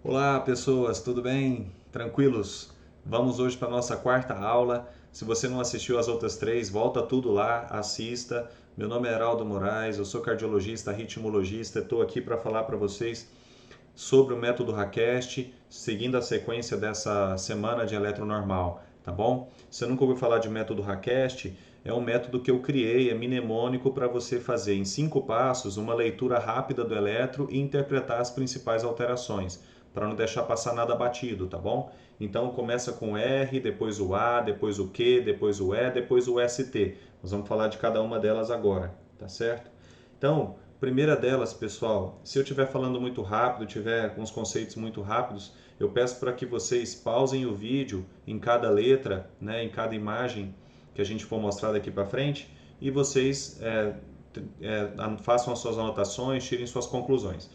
Olá, pessoas, tudo bem? Tranquilos? Vamos hoje para a nossa quarta aula. Se você não assistiu as outras três, volta tudo lá, assista. Meu nome é Heraldo Moraes, eu sou cardiologista, ritmologista, estou aqui para falar para vocês sobre o método RACast, seguindo a sequência dessa semana de eletronormal, tá bom? Você nunca ouviu falar de método RACast? É um método que eu criei, é mnemônico para você fazer em 5 passos uma leitura rápida do eletro e interpretar as principais alterações, para não deixar passar nada batido, tá bom? Então começa com R, depois o A, depois o Q, depois o E, depois o ST. Nós vamos falar de cada uma delas agora, tá certo? Então, primeira delas, pessoal, se eu estiver falando muito rápido, tiver com os conceitos muito rápidos, eu peço para que vocês pausem o vídeo em cada letra, né, em cada imagem que a gente for mostrar daqui para frente, e vocês façam as suas anotações, tirem suas conclusões.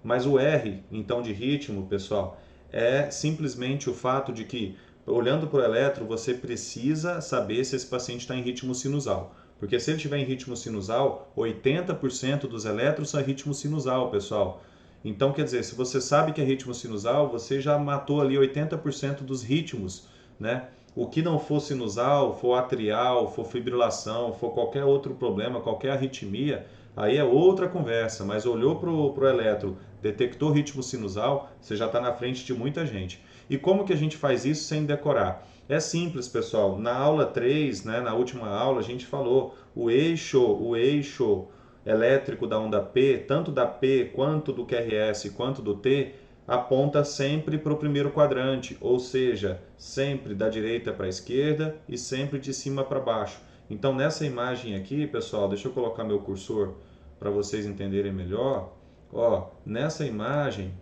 Mas o R, então, de ritmo, pessoal, é simplesmente o fato de que, olhando para o eletro, você precisa saber se esse paciente está em ritmo sinusal. Porque se ele estiver em ritmo sinusal, 80% dos eletros são ritmo sinusal, pessoal. Então, quer dizer, se você sabe que é ritmo sinusal, você já matou ali 80% dos ritmos, né? O que não for sinusal, for atrial, for fibrilação, for qualquer outro problema, qualquer arritmia, aí é outra conversa. Mas olhou para o eletro, detectou ritmo sinusal, você já está na frente de muita gente. E como que a gente faz isso sem decorar? É simples, pessoal. Na aula 3, né, na última aula, a gente falou o eixo elétrico da onda P, tanto da P quanto do QRS quanto do T, aponta sempre para o primeiro quadrante, ou seja, sempre da direita para a esquerda e sempre de cima para baixo. Então, nessa imagem aqui, pessoal, deixa eu colocar meu cursor para vocês entenderem melhor. Ó, nessa imagem,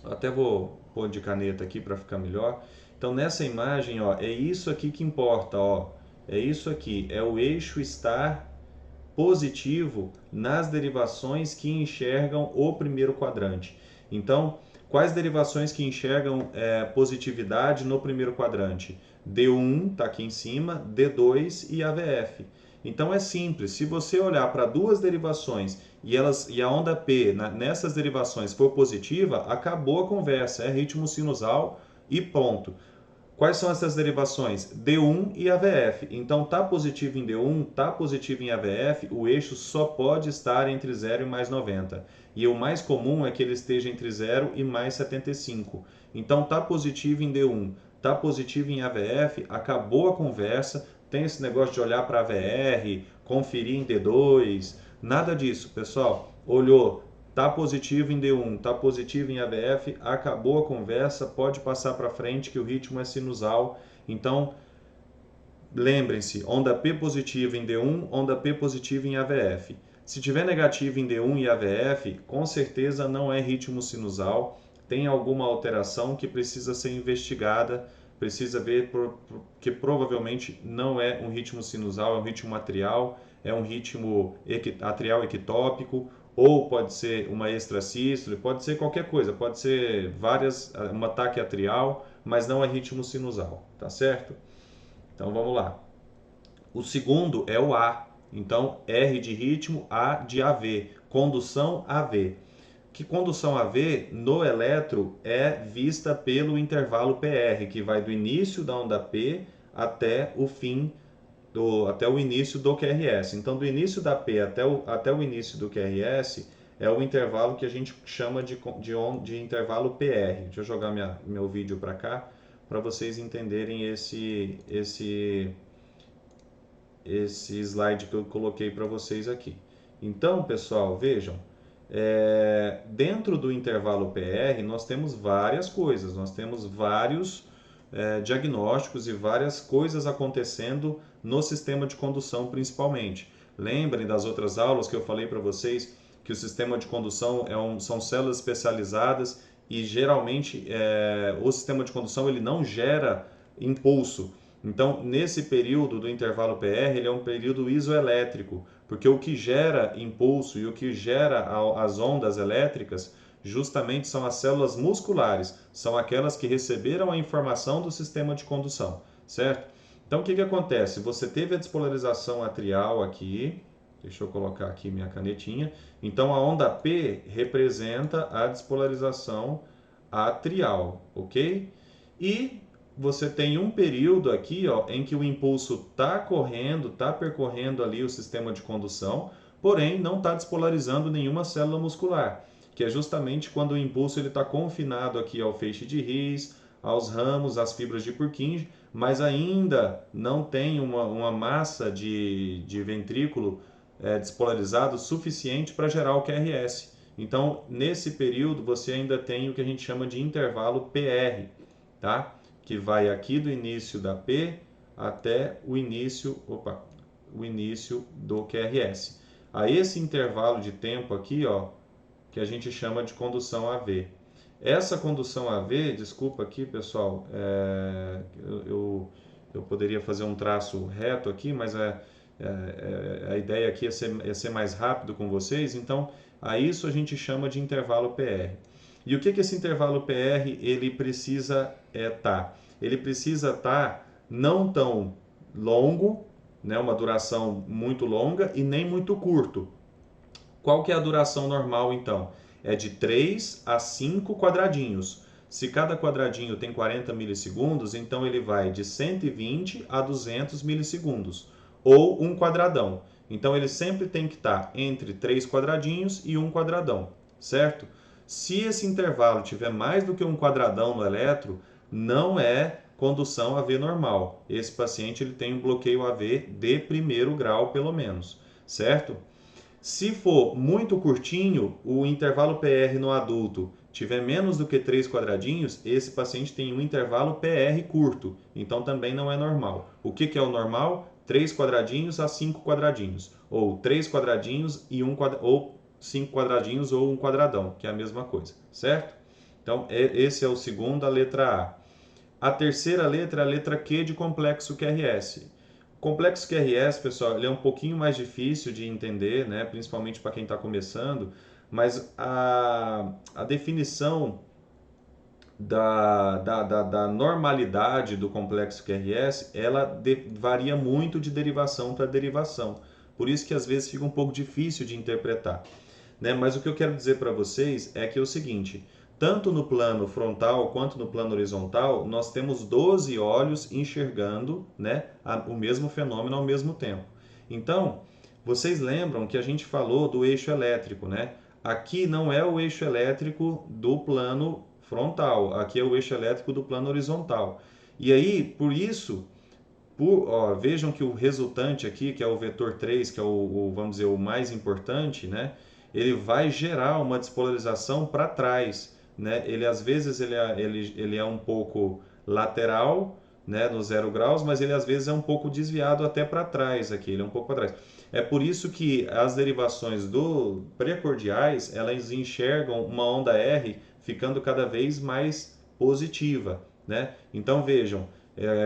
até vou pôr de caneta aqui para ficar melhor. Então, nessa imagem, ó, é isso aqui que importa, ó. É isso aqui, é o eixo estar positivo nas derivações que enxergam o primeiro quadrante. Então, quais derivações que enxergam positividade no primeiro quadrante? D1 está aqui em cima, D2 e AVF. Então é simples, se você olhar para duas derivações e a onda P nessas derivações for positiva, acabou a conversa, é ritmo sinusal e ponto. Quais são essas derivações? D1 e AVF. Então, tá positivo em D1, tá positivo em AVF, o eixo só pode estar entre 0 e mais 90. E o mais comum é que ele esteja entre 0 e mais 75. Então, tá positivo em D1, tá positivo em AVF, acabou a conversa. Tem esse negócio de olhar para AVR, conferir em D2, nada disso, pessoal. Olhou, tá positivo em D1, tá positivo em AVF, acabou a conversa, pode passar para frente que o ritmo é sinusal. Então, lembrem-se, onda P positiva em D1, onda P positiva em AVF. Se tiver negativo em D1 e AVF, com certeza não é ritmo sinusal, tem alguma alteração que precisa ser investigada, precisa ver que provavelmente não é um ritmo sinusal, é um ritmo atrial, é um ritmo atrial ectópico, ou pode ser uma extrasístole, pode ser qualquer coisa, pode ser um ataque atrial, mas não é ritmo sinusal, tá certo? Então vamos lá. O segundo é o A. Então, R de ritmo, A de AV. Condução AV. Que condução AV no eletro é vista pelo intervalo PR, que vai do início da onda P até o fim até o início do QRS. Então, do início da P até o início do QRS é o intervalo que a gente chama de intervalo PR. Deixa eu jogar meu vídeo para cá para vocês entenderem esse slide que eu coloquei para vocês aqui. Então, pessoal, vejam, dentro do intervalo PR nós temos várias coisas, nós temos vários diagnósticos e várias coisas acontecendo no sistema de condução principalmente. Lembrem das outras aulas que eu falei para vocês que o sistema de condução são células especializadas e geralmente o sistema de condução ele não gera impulso. Então, nesse período do intervalo PR, ele é um período isoelétrico, porque o que gera impulso e o que gera as ondas elétricas justamente são as células musculares, são aquelas que receberam a informação do sistema de condução, certo? Então, o que acontece? Você teve a despolarização atrial aqui, deixa eu colocar aqui minha canetinha. Então, a onda P representa a despolarização atrial, ok? E você tem um período aqui, ó, em que o impulso está correndo, está percorrendo ali o sistema de condução, porém não está despolarizando nenhuma célula muscular, que é justamente quando o impulso está confinado aqui ao feixe de His, aos ramos, às fibras de Purkinje, mas ainda não tem uma massa de ventrículo despolarizado suficiente para gerar o QRS. Então, nesse período, você ainda tem o que a gente chama de intervalo PR, tá? Que vai aqui do início da P até o início do QRS. A esse intervalo de tempo aqui, ó, que a gente chama de condução AV. Essa condução AV, desculpa aqui, pessoal, eu poderia fazer um traço reto aqui, mas a ideia aqui é ser mais rápido com vocês, então a isso a gente chama de intervalo PR. E o que esse intervalo PR ele precisa estar? Ele precisa estar não tão longo, né, uma duração muito longa e nem muito curto. Qual que é a duração normal então? É de 3 a 5 quadradinhos. Se cada quadradinho tem 40 milissegundos, então ele vai de 120 a 200 milissegundos, ou um quadradão. Então ele sempre tem que estar entre 3 quadradinhos e um quadradão, certo? Se esse intervalo tiver mais do que um quadradão no eletro, não é condução AV normal. Esse paciente ele tem um bloqueio AV de primeiro grau, pelo menos, certo? Se for muito curtinho, o intervalo PR no adulto tiver menos do que 3 quadradinhos, esse paciente tem um intervalo PR curto, então também não é normal. O que é o normal? 3 quadradinhos a 5 quadradinhos, ou 3 quadradinhos e ou 5 quadradinhos ou um quadradão, que é a mesma coisa, certo? Então, esse é o segundo, a letra A. A terceira letra é a letra Q de complexo QRS. O complexo QRS, pessoal, ele é um pouquinho mais difícil de entender, né? Principalmente para quem está começando, mas a definição da normalidade do complexo QRS, ela varia muito de derivação para derivação. Por isso que às vezes fica um pouco difícil de interpretar, né? Mas o que eu quero dizer para vocês é que é o seguinte: tanto no plano frontal quanto no plano horizontal, nós temos 12 olhos enxergando, né, o mesmo fenômeno ao mesmo tempo. Então, vocês lembram que a gente falou do eixo elétrico, né? Aqui não é o eixo elétrico do plano frontal, aqui é o eixo elétrico do plano horizontal. E aí, por isso, vejam que o resultante aqui, que é o vetor 3, que é vamos dizer, o mais importante, né? Ele vai gerar uma despolarização para trás, né? Ele às vezes ele é um pouco lateral, né, no 0 graus, mas ele às vezes é um pouco desviado até para trás aqui, ele é um pouco para trás. É por isso que as derivações do precordiais, elas enxergam uma onda R ficando cada vez mais positiva, né? Então vejam,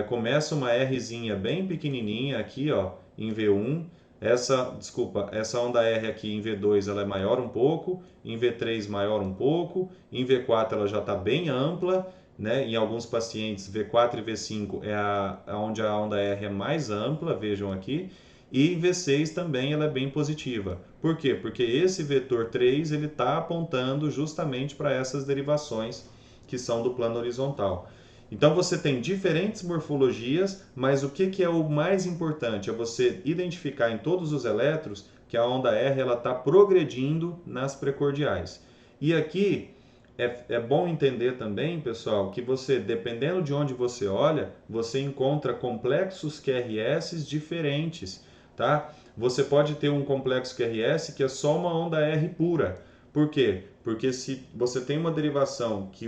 começa uma Rzinha bem pequenininha aqui, ó, em V1. Essa onda R aqui em V2 ela é maior um pouco, em V3 maior um pouco, em V4 ela já está bem ampla, né? Em alguns pacientes V4 e V5 é onde a onda R é mais ampla, vejam aqui, e em V6 também ela é bem positiva. Por quê? Porque esse vetor 3 ele está apontando justamente para essas derivações que são do plano horizontal. Então você tem diferentes morfologias, mas o que é o mais importante? É você identificar em todos os elétrons que a onda R está progredindo nas precordiais. E aqui é bom entender também, pessoal, que você, dependendo de onde você olha, você encontra complexos QRS diferentes, tá? Você pode ter um complexo QRS que é só uma onda R pura. Por quê? Porque se você tem uma derivação que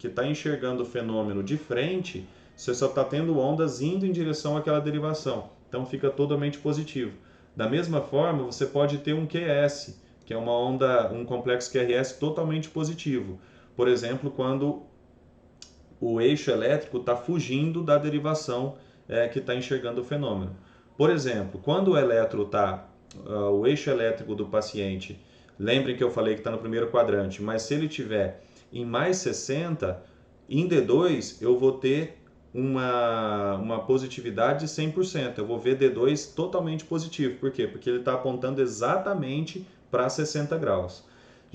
está enxergando o fenômeno de frente, você só está tendo ondas indo em direção àquela derivação. Então fica totalmente positivo. Da mesma forma, você pode ter um QS, que é um complexo QRS totalmente positivo. Por exemplo, quando o eixo elétrico está fugindo da derivação que está enxergando o fenômeno. Por exemplo, quando o elétron está, o eixo elétrico do paciente, lembrem que eu falei que está no primeiro quadrante, mas se ele tiver em mais 60, em D2 eu vou ter uma positividade de 100%. Eu vou ver D2 totalmente positivo. Por quê? Porque ele está apontando exatamente para 60 graus.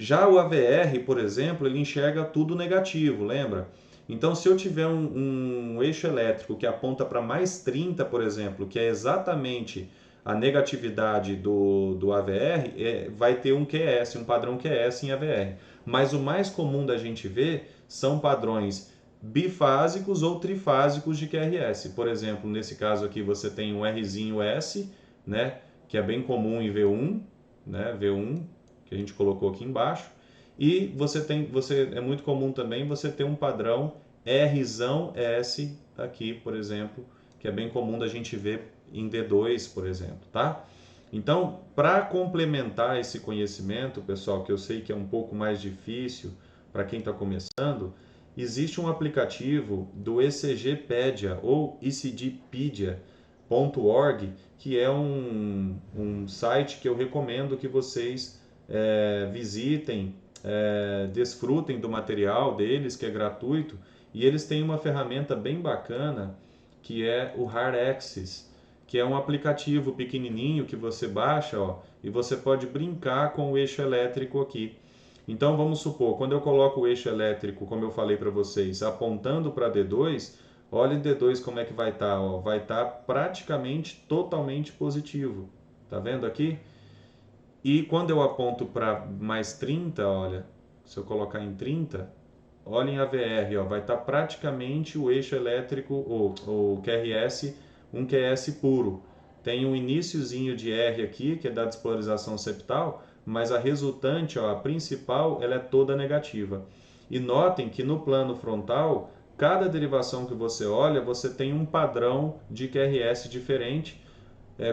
Já o AVR, por exemplo, ele enxerga tudo negativo, lembra? Então, se eu tiver um eixo elétrico que aponta para mais 30, por exemplo, que é exatamente a negatividade do AVR, vai ter um QS, um padrão QS em AVR. Mas o mais comum da gente ver são padrões bifásicos ou trifásicos de QRS. Por exemplo, nesse caso aqui você tem um Rzinho S, né, que é bem comum em V1, né, V1, que a gente colocou aqui embaixo. E é muito comum também você ter um padrão Rzão S aqui, por exemplo, que é bem comum da gente ver em D2, por exemplo, tá? Então, para complementar esse conhecimento, pessoal, que eu sei que é um pouco mais difícil para quem está começando, existe um aplicativo do ECGpedia ou ECGpedia.org, que é um site que eu recomendo que vocês visitem, desfrutem do material deles, que é gratuito, e eles têm uma ferramenta bem bacana, que é o Hard Axis, que é um aplicativo pequenininho que você baixa, ó, e você pode brincar com o eixo elétrico aqui. Então vamos supor, quando eu coloco o eixo elétrico, como eu falei para vocês, apontando para D2, olha em D2 como é que vai estar, ó, vai estar praticamente totalmente positivo. Tá vendo aqui? E quando eu aponto para mais 30, olha, se eu colocar em 30, olha em AVR, ó, vai estar praticamente o eixo elétrico, o QRS, um QS puro. Tem um iniciozinho de R aqui, que é da despolarização septal, mas a resultante, ó, a principal, ela é toda negativa. E notem que no plano frontal, cada derivação que você olha, você tem um padrão de QRS diferente,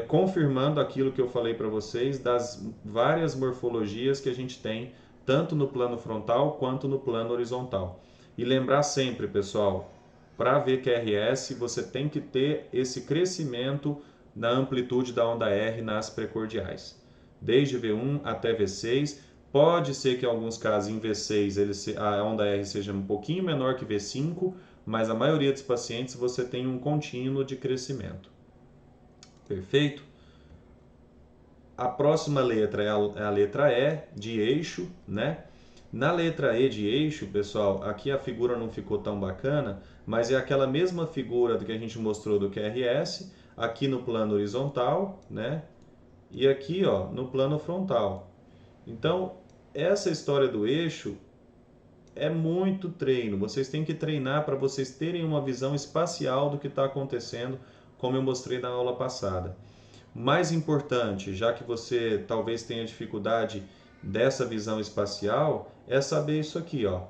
confirmando aquilo que eu falei para vocês das várias morfologias que a gente tem, tanto no plano frontal quanto no plano horizontal. E lembrar sempre, pessoal, para ver QRS, você tem que ter esse crescimento na amplitude da onda R nas precordiais, desde V1 até V6. Pode ser que em alguns casos em V6 a onda R seja um pouquinho menor que V5, mas a maioria dos pacientes você tem um contínuo de crescimento. Perfeito? A próxima letra é a letra E, de eixo, né? Na letra E de eixo, pessoal, aqui a figura não ficou tão bacana, mas é aquela mesma figura que a gente mostrou do QRS, aqui no plano horizontal, né? E aqui, ó, no plano frontal. Então, essa história do eixo é muito treino. Vocês têm que treinar para vocês terem uma visão espacial do que está acontecendo, como eu mostrei na aula passada. Mais importante, já que você talvez tenha dificuldade dessa visão espacial, é saber isso aqui, ó.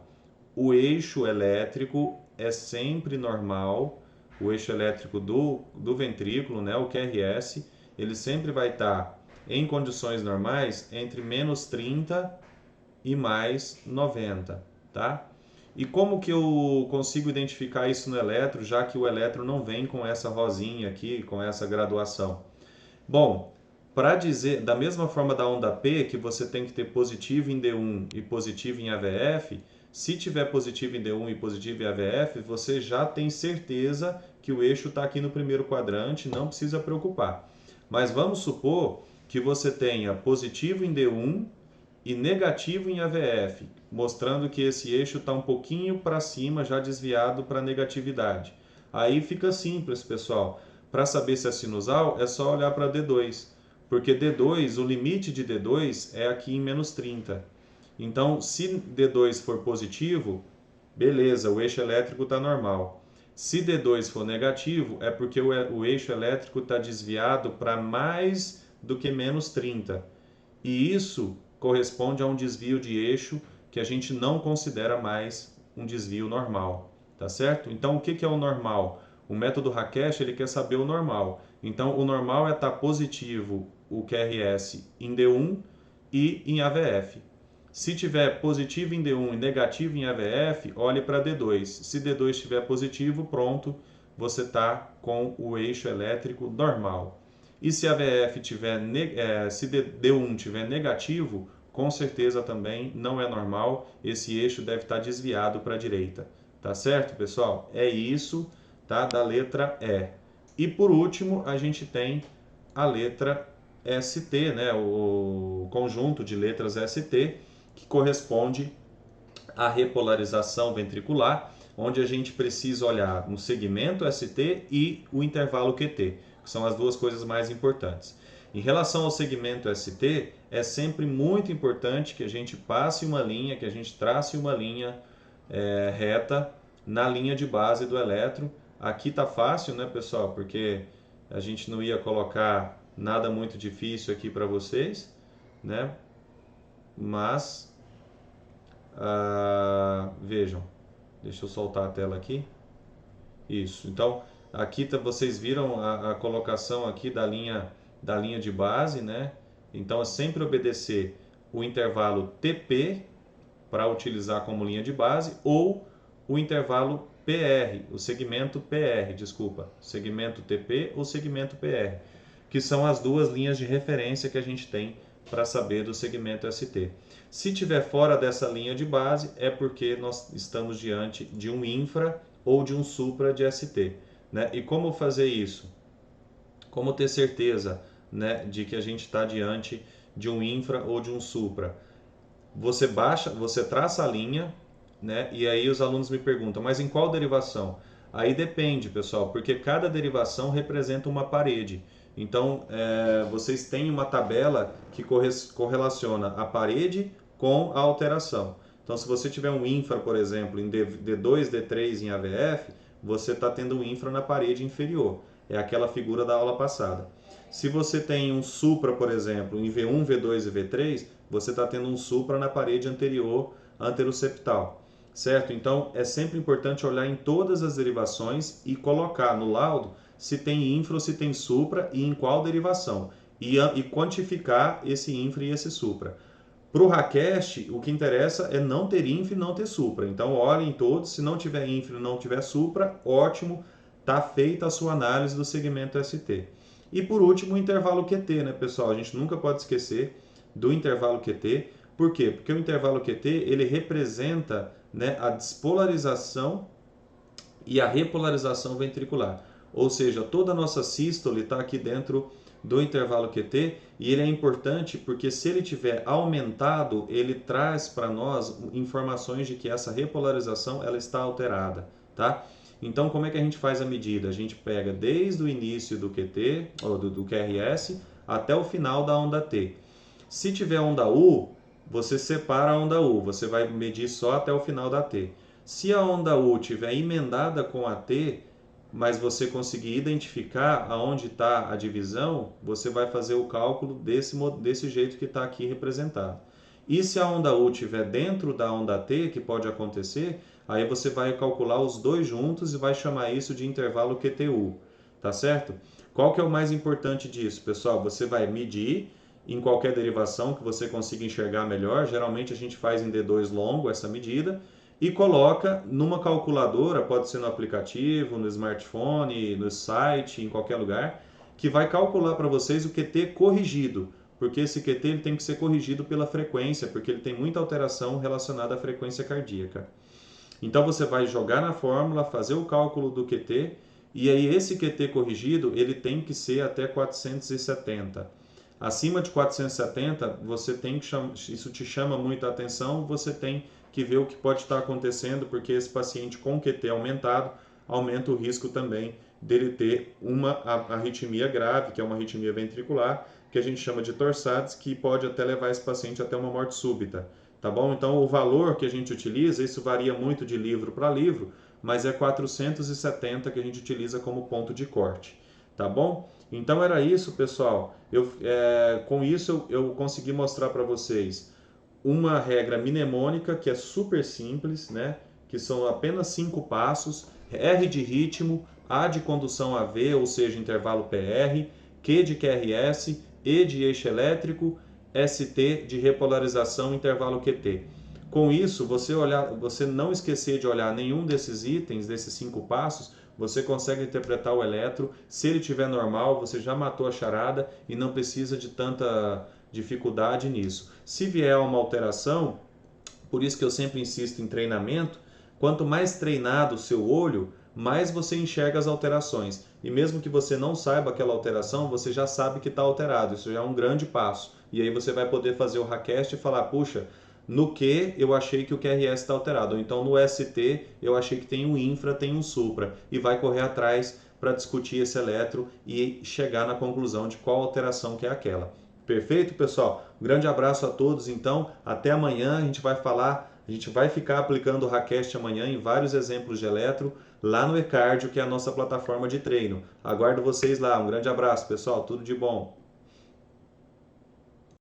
O eixo elétrico é sempre normal, o eixo elétrico do ventrículo, né, o QRS, ele sempre vai estar em condições normais entre menos 30 e mais 90, tá? E como que eu consigo identificar isso no eletro, já que o eletro não vem com essa rosinha aqui, com essa graduação? Bom, para dizer, da mesma forma da onda P, que você tem que ter positivo em D1 e positivo em AVF, se tiver positivo em D1 e positivo em AVF, você já tem certeza que o eixo está aqui no primeiro quadrante, não precisa preocupar. Mas vamos supor que você tenha positivo em D1 e negativo em AVF, mostrando que esse eixo está um pouquinho para cima, já desviado para negatividade. Aí fica simples, pessoal. Para saber se é sinusal, é só olhar para D2, porque D2, o limite de D2 é aqui em menos 30. Então, se D2 for positivo, beleza, o eixo elétrico está normal. Se D2 for negativo, é porque o eixo elétrico está desviado para mais do que menos 30. E isso corresponde a um desvio de eixo que a gente não considera mais um desvio normal, tá certo? Então, o que é o normal? O método Rakesh, ele quer saber o normal. Então, o normal é estar positivo o QRS em D1 e em AVF. Se tiver positivo em D1 e negativo em AVF, olhe para D2. Se D2 estiver positivo, pronto, você está com o eixo elétrico normal. E se a VF tiver, se D1 tiver negativo, com certeza também não é normal, esse eixo deve estar desviado para a direita. Tá certo, pessoal? É isso, tá? Da letra E. E por último, a gente tem a letra ST, né? O conjunto de letras ST, que corresponde à repolarização ventricular, onde a gente precisa olhar no segmento ST e o intervalo QT, que são as duas coisas mais importantes. Em relação ao segmento ST, é sempre muito importante que a gente passe uma linha, que a gente trace uma linha reta na linha de base do eletro. Aqui tá fácil, né, pessoal? Porque a gente não ia colocar nada muito difícil aqui para vocês, né? Mas, vejam, deixa eu soltar a tela aqui. Isso, então aqui vocês viram a colocação aqui da linha de base, né? Então é sempre obedecer o intervalo TP para utilizar como linha de base ou o intervalo PR, o segmento PR, desculpa, segmento TP ou segmento PR, que são as duas linhas de referência que a gente tem para saber do segmento ST. Se tiver fora dessa linha de base, é porque nós estamos diante de um infra ou de um supra de ST, né? E como fazer isso? Como ter certeza, né, de que a gente está diante de um infra ou de um supra? Você traça a linha, né? E aí os alunos me perguntam, mas em qual derivação? Aí depende, pessoal, porque cada derivação representa uma parede. Então, vocês têm uma tabela que correlaciona a parede com a alteração. Então, se você tiver um infra, por exemplo, em D2, D3 em AVF, você está tendo um infra na parede inferior. É aquela figura da aula passada. Se você tem um supra, por exemplo, em V1, V2 e V3, você está tendo um supra na parede anterior anteroseptal, certo? Então, é sempre importante olhar em todas as derivações e colocar no laudo se tem infra ou se tem supra e em qual derivação, e quantificar esse infra e esse supra. Para o Raquest, o que interessa é não ter infra e não ter supra. Então, olhem todos, se não tiver infra e não tiver supra, ótimo, está feita a sua análise do segmento ST. E por último, o intervalo QT, né, pessoal? A gente nunca pode esquecer do intervalo QT. Por quê? Porque o intervalo QT, ele representa, né, a despolarização e a repolarização ventricular. Ou seja, toda a nossa sístole está aqui dentro do intervalo QT, e ele é importante porque se ele tiver aumentado, ele traz para nós informações de que essa repolarização ela está alterada, tá? Então, como é que a gente faz a medida? A gente pega desde o início do QT, ou do QRS, até o final da onda T. Se tiver onda U, você separa a onda U, você vai medir só até o final da T. Se a onda U tiver emendada com a T, mas você conseguir identificar aonde está a divisão, você vai fazer o cálculo desse jeito que está aqui representado. E se a onda U estiver dentro da onda T, que pode acontecer, aí você vai calcular os dois juntos e vai chamar isso de intervalo QTU, tá certo? Qual que é o mais importante disso, pessoal? Você vai medir em qualquer derivação que você consiga enxergar melhor, geralmente a gente faz em D2 longo essa medida, e coloca numa calculadora, pode ser no aplicativo, no smartphone, no site, em qualquer lugar, que vai calcular para vocês o QT corrigido, porque esse QT ele tem que ser corrigido pela frequência, porque ele tem muita alteração relacionada à frequência cardíaca. Então você vai jogar na fórmula, fazer o cálculo do QT, e aí esse QT corrigido ele tem que ser até 470. Acima de 470, você tem que isso te chama muita atenção, você tem que ver o que pode estar acontecendo, porque esse paciente com QT aumentado aumenta o risco também dele ter uma arritmia grave, que é uma arritmia ventricular, que a gente chama de torsades, que pode até levar esse paciente até uma morte súbita, tá bom? Então o valor que a gente utiliza, isso varia muito de livro para livro, mas é 470 que a gente utiliza como ponto de corte, tá bom? Então era isso, pessoal. Com isso eu consegui mostrar para vocês uma regra mnemônica que é super simples, né? Que são apenas 5 passos: R de ritmo, A de condução AV, ou seja, intervalo PR, Q de QRS, E de eixo elétrico, ST de repolarização, intervalo QT. Com isso, você não esquecer de olhar nenhum desses itens, desses 5 passos, você consegue interpretar o eletro. Se ele estiver normal, você já matou a charada e não precisa de tanta dificuldade nisso. Se vier uma alteração, por isso que eu sempre insisto em treinamento, quanto mais treinado o seu olho, mais você enxerga as alterações. E mesmo que você não saiba aquela alteração, você já sabe que está alterado. Isso já é um grande passo. E aí você vai poder fazer o Raquest e falar, puxa, No Q, eu achei que o QRS está alterado. Ou então no ST, eu achei que tem um infra, tem um supra. E vai correr atrás para discutir esse eletro e chegar na conclusão de qual alteração que é aquela. Perfeito, pessoal? Um grande abraço a todos. Então, até amanhã a gente vai ficar aplicando o Hackcast amanhã em vários exemplos de eletro lá no eCardio, que é a nossa plataforma de treino. Aguardo vocês lá. Um grande abraço, pessoal. Tudo de bom.